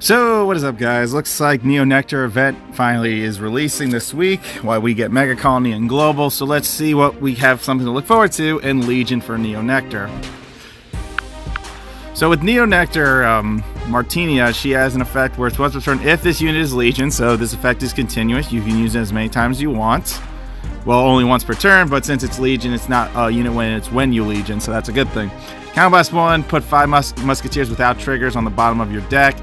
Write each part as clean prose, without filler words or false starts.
So what is up, guys? Looks like Neo Nectar event finally is releasing this week while we get Mega Colony and Global. So let's see what we have something to look forward to in Legion for Neo Nectar. So with Neo Nectar, Martina, she has an effect where it's once per turn if this unit is Legion. So this effect is continuous. You can use it as many times as you want. Well, only once per turn, but since it's Legion, it's not a unit when you Legion, so that's a good thing. Counterblast 1, put 5 Musketeers without triggers on the bottom of your deck.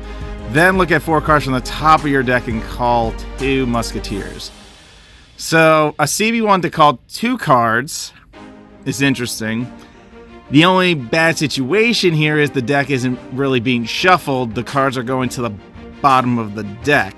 Then look at 4 cards from the top of your deck and call 2 Musketeers. So a CB1 to call 2 cards is interesting. The only bad situation here is the deck isn't really being shuffled. The cards are going to the bottom of the deck.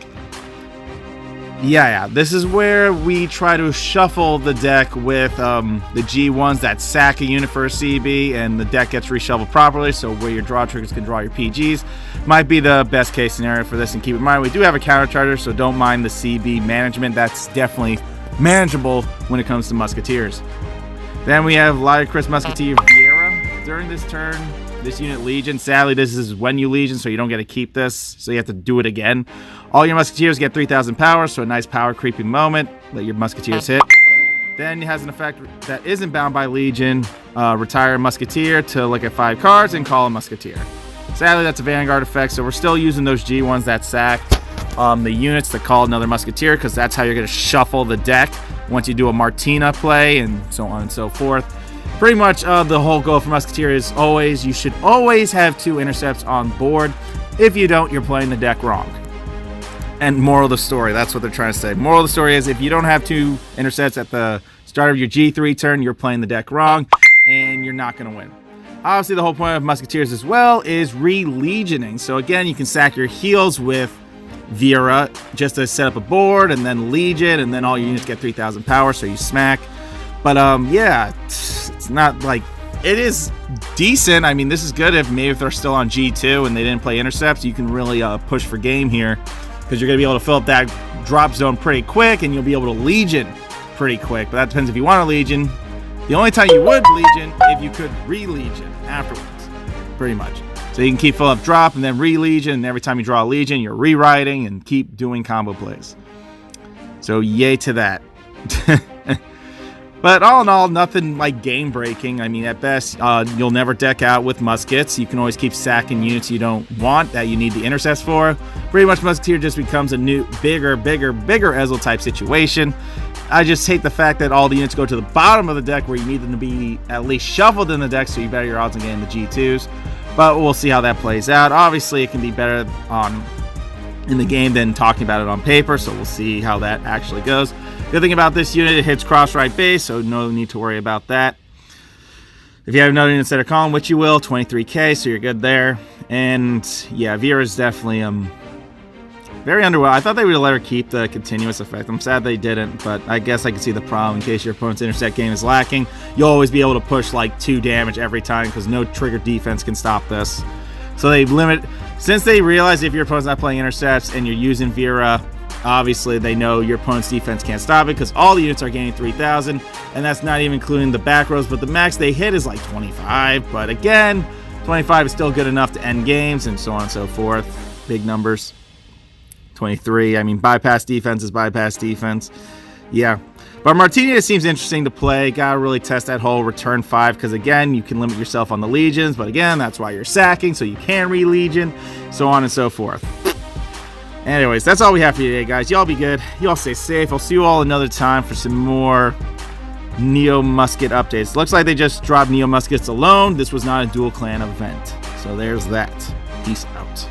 Yeah, this is where we try to shuffle the deck with the G1s that sack a unit for a CB, and the deck gets reshuffled properly, so where your draw triggers can draw your PGs. Might be the best case scenario for this, and keep in mind, we do have a counter charger, so don't mind the CB management. That's definitely manageable when it comes to Musketeers. Then we have Chris Musketeer Vera. During this turn, this unit Legion. Sadly, this is when you Legion, so you don't get to keep this, so you have to do it again. All your Musketeers get 3,000 power, so a nice power creeping moment. Let your Musketeers hit. Then it has an effect that isn't bound by Legion. Retire a Musketeer to look at 5 cards and call a Musketeer. Sadly, that's a Vanguard effect, so we're still using those G1s that sacked the units to call another Musketeer, because that's how you're going to shuffle the deck once you do a Martina play, and so on and so forth. Pretty much the whole goal for Musketeer is you should always have 2 intercepts on board. If you don't, you're playing the deck wrong. And moral of the story, that's what they're trying to say. Moral of the story is if you don't have 2 intercepts at the start of your G3 turn, you're playing the deck wrong, and you're not going to win. Obviously, the whole point of Musketeers as well is re-legioning. So again, you can sack your heals with Vera just to set up a board, and then Legion, and then all your units get 3,000 power, so you smack. But yeah, it's not like... It is decent. I mean, this is good if they're still on G2 and they didn't play intercepts. You can really push for game here, because you're going to be able to fill up that drop zone pretty quick, and you'll be able to Legion pretty quick. But that depends if you want to Legion. The only time you would Legion if you could re-Legion afterwards, pretty much. So you can keep filling up drop and then re-Legion, and every time you draw a Legion, you're rewriting and keep doing combo plays. So yay to that. But all in all, nothing like game-breaking. I mean, at best, you'll never deck out with muskets. You can always keep sacking units you don't want that you need the intercepts for. Pretty much Musketeer just becomes a new, bigger Ezel type situation. I just hate the fact that all the units go to the bottom of the deck where you need them to be at least shuffled in the deck, so you better your odds on getting the G2s. But we'll see how that plays out. Obviously, it can be better in the game than talking about it on paper, so we'll see how that actually goes. Good thing about this unit, it hits cross-right base, so no need to worry about that. If you have another unit instead of column, which you will, 23k, so you're good there. And yeah, Vera's definitely very underwhelming. I thought they would let her keep the continuous effect. I'm sad they didn't, but I guess I can see the problem. In case your opponent's intercept game is lacking, you'll always be able to push like 2 damage every time, because no trigger defense can stop this. So they limit... Since they realize if your opponent's not playing intercepts and you're using Vera, obviously they know your opponent's defense can't stop it, because all the units are gaining 3,000, and that's not even including the back rows, but the max they hit is like 25. But again, 25 is still good enough to end games, and so on and so forth. Big numbers. 23, I mean, bypass defense is bypass defense. Yeah. But Martina seems interesting to play. Gotta really test that whole return 5, because again, you can limit yourself on the Legions, but again, that's why you're sacking, so you can re-Legion, so on and so forth. Anyways, that's all we have for you today, guys. Y'all be good. Y'all stay safe. I'll see you all another time for some more Neo Musket updates. Looks like they just dropped Neo Muskets alone. This was not a dual clan event. So there's that. Peace out.